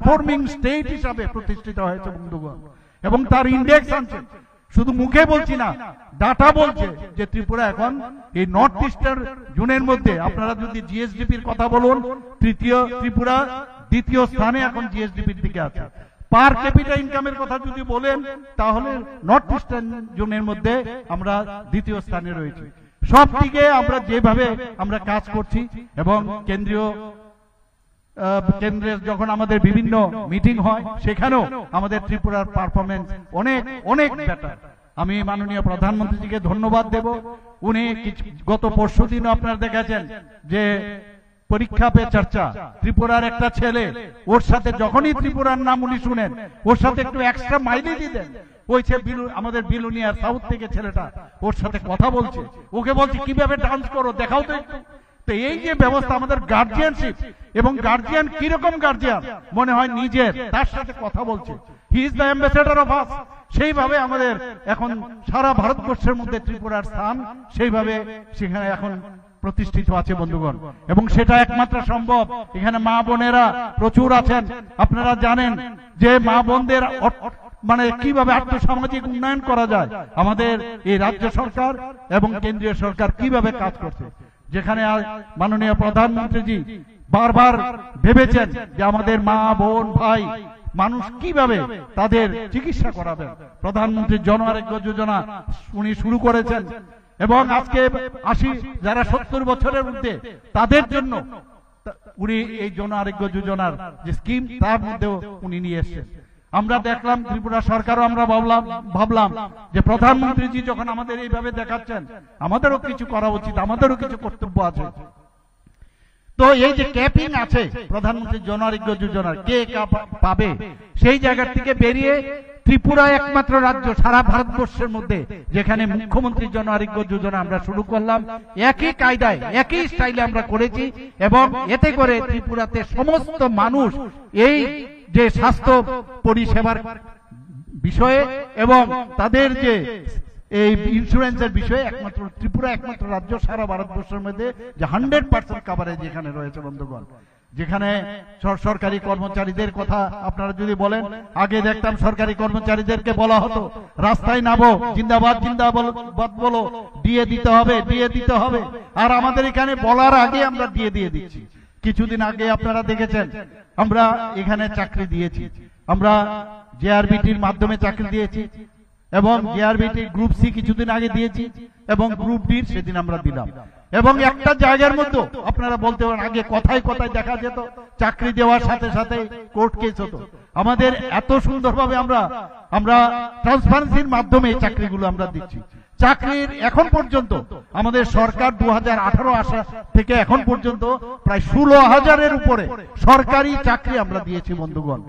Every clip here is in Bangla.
পারফর্মিং স্টেট হিসাবে প্রতিষ্ঠিত হয়েছে বন্ধুগণ, এবং তার ইন্ডেক্স আনছে। শুধু মুখে বলছি না, ডাটা বলছে যে ত্রিপুরা এখন এই নর্থ ইস্টার্ন জোনের মধ্যে, আপনারা যদি জিএসডিপির কথা বলুন, ত্রিপুরা দ্বিতীয় স্থানে এখন জিএসডিপির দিকে আছে। পার ক্যাপিটা ইনকামের কথা যদি বলেন, তাহলে নর্থ ইস্টার্ন জোনের মধ্যে আমরা দ্বিতীয় স্থানে রয়েছি। সব দিকে আমরা যেভাবে আমরা কাজ করছি, এবং কেন্দ্রে যখন আমাদের বিভিন্ন মিটিং হয়, সেখানেও আমাদের ত্রিপুরার পারফরমেন্স অনেক অনেক বেটার। আমি মাননীয় প্রধানমন্ত্রীজিকে ধন্যবাদ দেব। উনি গত পরশুদিনও আপনারা দেখেছেন যে পরীক্ষা পে চর্চা, ত্রিপুরার একটা ছেলে, ওর সাথে যখনই ত্রিপুরার নাম উনি শুনেন, ওর সাথে একটু এক্সট্রা মাইলেজ দিতেন। ওই আমাদের বিলুনিয়ার সাউথ থেকে ছেলেটা ওর সাথে কথা বলছে, ওকে বলছে কিভাবে ডান্স করো দেখাও তো একটু। তো এই যে ব্যবস্থা, আমাদের গার্জিয়ানশিপ, এবং গার্জিয়ান কিরকম গার্জিয়ান মনে হয় নিজের, তার সাথে কথা বলছে, he is the ambassador of us. সেইভাবে আমাদের এখন সারা ভারতবর্ষের মধ্যে ত্রিপুরার স্থান সেইভাবে সেখানে এখন প্রতিষ্ঠিত আছে বন্ধুগণ, এবং সেটা একমাত্র সম্ভব। এখানে মা বোনেরা প্রচুর আছেন। আপনারা জানেন যে মা বোনদের মানে কিভাবে আর্থসামাজিক উন্নয়ন করা যায়, আমাদের এই রাজ্য সরকার এবং কেন্দ্রীয় সরকার কিভাবে কাজ করছে। যেখানে মাননীয় প্রধানমন্ত্রীজি বারবার ভেবেছেন যে আমাদের মা বোন ভাই মানুষ কিভাবে তাদের চিকিৎসা করাবেন, প্রধানমন্ত্রী জন আরোগ্য যোজনা উনি শুরু করেছেন, এবং আজকে 80 যারা 70 বছরের মধ্যে তাদের জন্য উনি এই জন আরোগ্য যোজনার যে স্কিম, তার মধ্যেও উনি নিয়ে এসেছেন। আমরা দেখলাম ত্রিপুরা সরকারও আমরা ভাবলাম যে প্রধানমন্ত্রীজি যখন আমাদের এইভাবে দেখাচ্ছেন, আমাদেরও কিছু করা উচিত, আমাদেরও কিছু কর্তব্য আছে। তো এই যে ক্যাপিং আছে প্রধানমন্ত্রী জন আরোগ্য যোজনার, কে পাবে, সেই জায়গা থেকে বেরিয়ে ত্রিপুরা একমাত্র রাজ্য সারা ভারতবর্ষের মধ্যে যেখানে মুখ্যমন্ত্রী জন আরোগ্য যোজনা আমরা শুরু করলাম। একই কায়দায় একই স্টাইলে আমরা করেছি, এবং এতে করে ত্রিপুরাতে সমস্ত মানুষ এই যে স্বাস্থ্য পরিষেবার বিষয়ে এবং তাদের যে এই ইন্স্যুরেন্সের বিষয়ে একমাত্র ত্রিপুরা একমাত্র রাজ্য সারা ভারতবর্ষের মধ্যে যে 100% কভারেজ যেখানে রয়েছে বন্ধুগণ। যেখানে সরকারি কর্মচারীদের কথা আপনারা যদি বলেন, আগে দেখতাম সরকারি কর্মচারীদেরকে বলা হতো রাস্তায় নামো, জিন্দাবাদ জিন্দাবাদ বলো, দিয়ে দিতে হবে, দিয়ে দিতে হবে। আর আমাদের এখানে বলার আগে আমরা দিয়ে দিচ্ছি। কিছুদিন আগে আপনারা দেখেছেন আমরা এখানে চাকরি দিয়েছি, আমরা জেআরবিটির মাধ্যমে চাকরি দিয়েছি, এবং জেআরবিটি গ্রুপ সি কিছুদিন আগে দিয়েছি, এবং গ্রুপ ডি সেদিন আমরা দিলাম। এবং একটা জায়গার মধ্যে আপনারা বলতে পারেন আগে কথায় কথায় দেখা যেত চাকরি দেওয়ার সাথে সাথে কোর্ট কেস হতো। আমাদের এত সুন্দরভাবে আমরা ট্রান্সপারেন্সির মাধ্যমে চাকরিগুলো আমরা দিচ্ছি। চাকরির এখন পর্যন্ত আমাদের সরকার 2018 আসা থেকে এখন পর্যন্ত প্রায় 16,000-এর উপরে সরকারি চাকরি আমরা দিয়েছি বন্ধুগণ।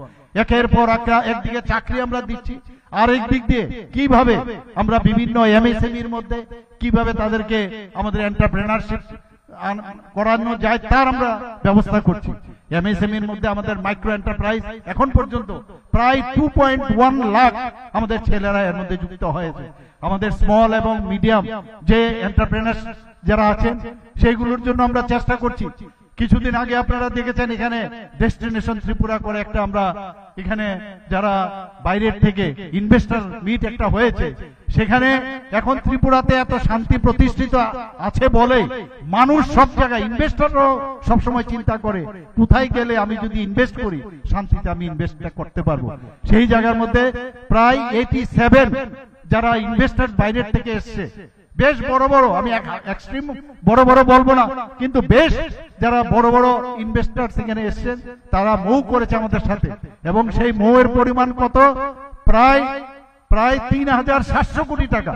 একের পর একদিকে চাকরি আমরা দিচ্ছি, আর একদিক দিয়ে কিভাবে আমরা বিভিন্ন এমএসএমইর মধ্যে কিভাবে তাদেরকে আমাদের এন্টারপ্রেনারশিপ করানো যায় তার আমরা ব্যবস্থা করছি। এমএসএমইর মধ্যে আমাদের মাইক্রো এন্টারপ্রাইজ এখন পর্যন্ত প্রায় 2.1 লাখ আমাদের ছেলেরা এর মধ্যে যুক্ত হয়েছে। আমাদের স্মল এবং মিডিয়াম যে এন্টারপ্রেনার যারা আছেন সেইগুলোর জন্য আমরা চেষ্টা করছি। কিছুদিন আগে আপনারা দেখেছেন এখানে ডেস্টিনেশন ত্রিপুরা করে একটা আমরা এখানে যারা বাইরের থেকে ইনভেস্টর মিট একটা হয়েছে, সেখানে এখন ত্রিপুরাতে এত শান্তি প্রতিষ্ঠিত আছে বলে মানুষ সব জায়গায়, ইনভেস্টরও সবসময় চিন্তা করে কোথায় গেলে আমি যদি ইনভেস্ট করি শান্তিতে আমি ইনভেস্টটা করতে পারবো। সেই জায়গার মধ্যে প্রায় 87 যারা ইনভেস্টর বাইরের থেকে এসছে, বেশ বড় বড়, আমি এক্সট্রিম বড় বড় বলবো না, কিন্তু বেশ যারা বড় বড় ইনভেস্টর সেখানে এসছেন তারা মৌ করেছে আমাদের সাথে, এবং সেই মৌয়ের পরিমাণ কত, প্রায় 3,700 কোটি টাকা।